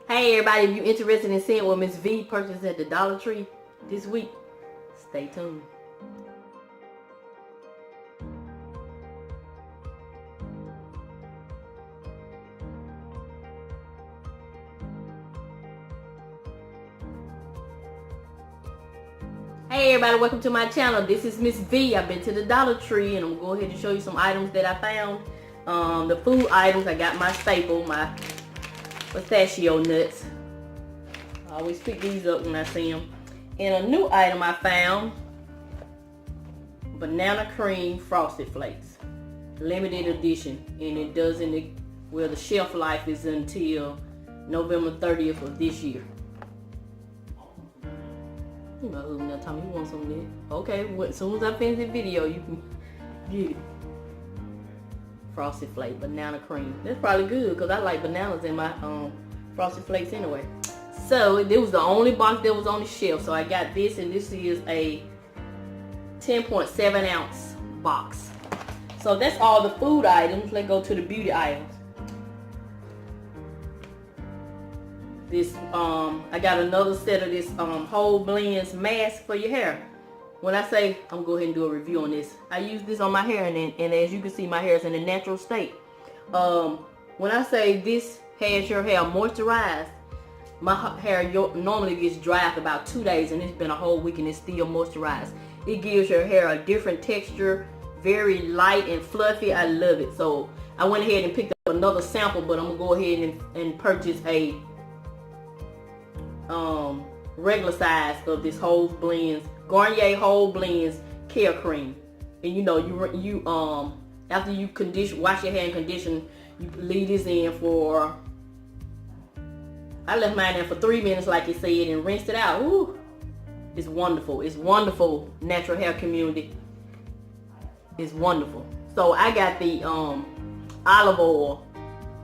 Hey everybody, if you're interested in seeing what Miss V purchased at the Dollar Tree this week, stay tuned. Hey everybody, welcome to my channel. This is Miss V. I've been to the Dollar Tree and I'm going to go ahead and show you some items that I found. The food items, I got my staple, my pistachio nuts. I always pick these up when I see them. And a new item I found, banana cream frosted flakes, limited edition, and it doesn't, well, the shelf life is until November 30th of this year. You know who now, Tommy, you want some of that? Okay, well, as soon as I finish the video, you can get it. Frosted flake, banana cream. That's probably good because I like bananas in my frosted flakes anyway. So it was the only box that was on the shelf. So I got this, and this is a 10.7 ounce box. So that's all the food items. Let's go to the beauty items. This I got another set of this whole blends mask for your hair. When I say I'm gonna go ahead and do a review on this, I use this on my hair, and as you can see, my hair is in a natural state. When I say this has your hair moisturized, my hair normally gets dry after about 2 days, and it's been a whole week and it's still moisturized. It gives your hair a different texture, very light and fluffy. I love it. So I went ahead and picked up another sample, but I'm gonna go ahead and purchase a regular size of this whole blends, Garnier whole blends care cream. And you know, you after you wash your hair and condition, you leave this in for, I left mine in for 3 minutes like it said, and rinsed it out. Ooh, it's wonderful. It's wonderful. Natural hair community. It's wonderful. So I got the olive oil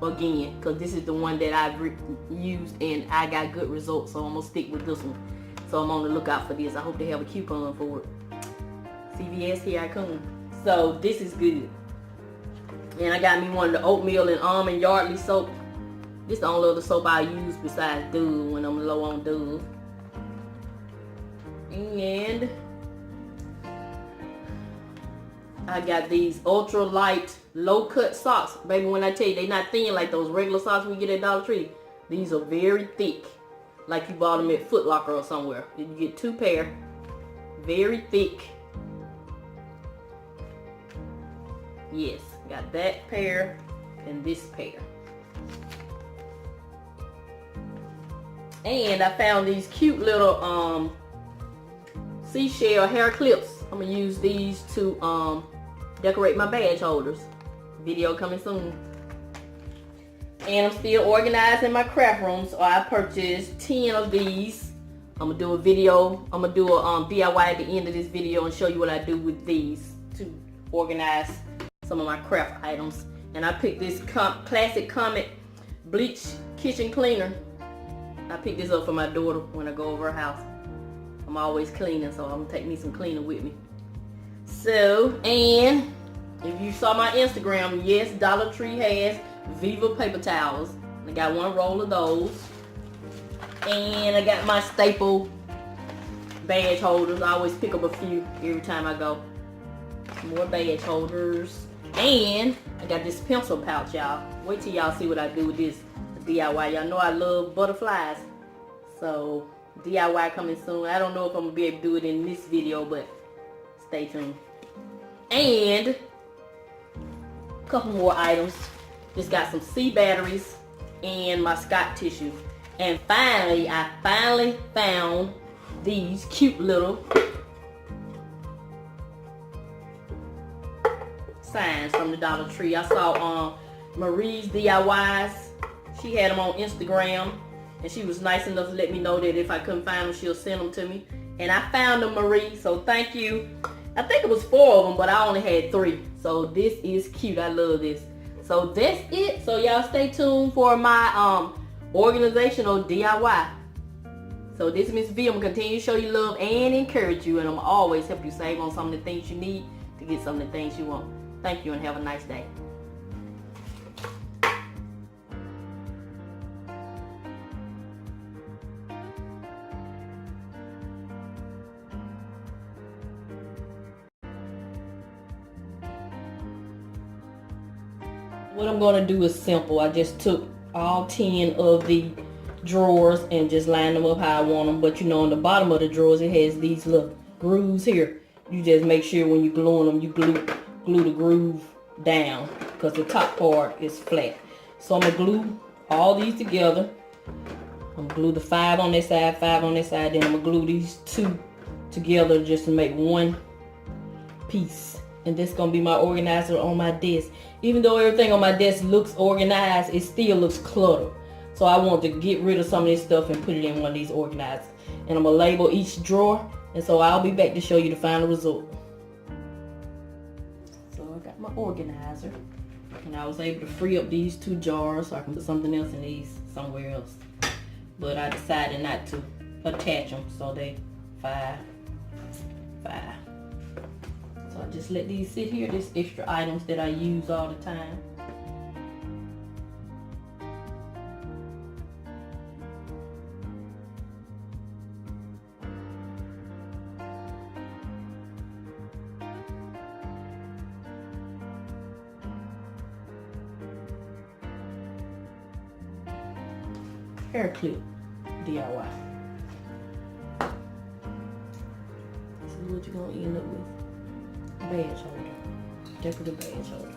again, because this is the one that I've used and I got good results, so I'm gonna stick with this one. So I'm on the lookout for this. I hope they have a coupon for it. CVS, here I come. So this is good. And I got me one of the oatmeal and almond Yardley soap. This is the only other soap I use besides Dove when I'm low on Dove. And I got these ultra light low cut socks. Baby, when I tell you, they not thin like those regular socks we get at Dollar Tree. These are very thick, like you bought them at Foot Locker or somewhere. You get 2 pair, very thick. Yes, got that pair and this pair. And I found these cute little seashell hair clips. I'm gonna use these to decorate my badge holders. Video coming soon. And I'm still organizing my craft room, so I purchased 10 of these. I'm gonna do a video. I'm gonna do a DIY at the end of this video and show you what I do with these to organize some of my craft items. And I picked this Classic Comet bleach kitchen cleaner. I picked this up for my daughter when I go over her house. I'm always cleaning, so I'm gonna take me some cleaner with me. So, and if you saw my Instagram, yes, Dollar Tree has Viva paper towels. I got 1 roll of those. And I got my staple badge holders. I always pick up a few every time I go. More badge holders. And I got this pencil pouch, y'all. Wait till y'all see what I do with this DIY. Y'all know I love butterflies. So, DIY coming soon. I don't know if I'm going to be able to do it in this video, but stay tuned. And a couple more items. Just got some C batteries and my Scott tissue. And finally, I found these cute little signs from the Dollar Tree. I saw Marie's DIYs. She had them on Instagram, and she was nice enough to let me know that if I couldn't find them, she'll send them to me. And I found them, Marie, so thank you. I think it was 4 of them, but I only had 3. So this is cute. I love this. So that's it. So y'all stay tuned for my organizational DIY. So this is Miss V. I'm going to continue to show you love and encourage you, and I'm always help you save on some of the things you need to get some of the things you want. Thank you and have a nice day. What I'm going to do is simple. I just took all 10 of the drawers and just lined them up how I want them. But you know, on the bottom of the drawers, it has these little grooves here. You just make sure when you glue them, you glue the groove down, because the top part is flat. So I'm going to glue all these together. I'm going to glue the 5 on this side, 5 on this side. Then I'm going to glue these 2 together just to make one piece. And this is going to be my organizer on my desk. Even though everything on my desk looks organized, it still looks cluttered. So I want to get rid of some of this stuff and put it in one of these organizers. And I'm going to label each drawer. And so I'll be back to show you the final result. So I got my organizer. And I was able to free up these 2 jars so I can put something else in these somewhere else. But I decided not to attach them. So they 5. So I just let these sit here. This extra items that I use all the time. Hair clip DIY. This is what you're gonna end up with. Badge holder, decorative badge holder.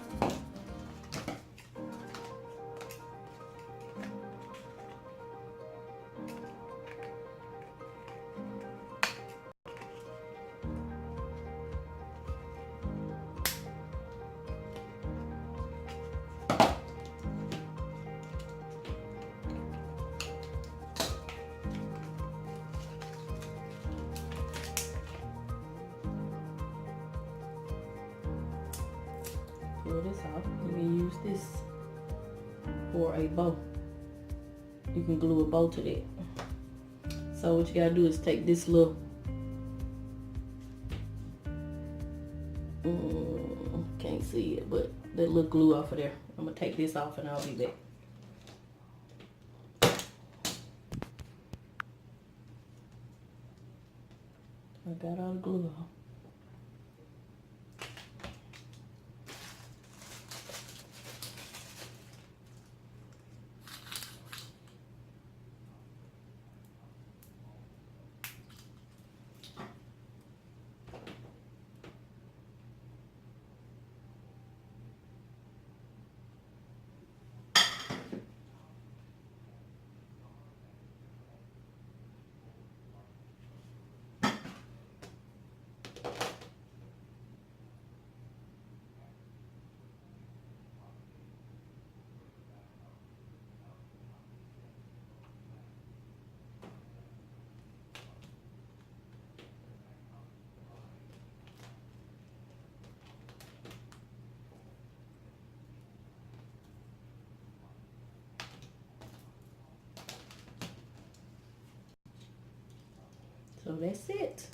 Pull this off. You can use this for a bow. You can glue a bow to that. So what you gotta do is take this little can't see it, but that little glue off of there. I'm gonna take this off and I'll be back. I got all the glue off. So that's it.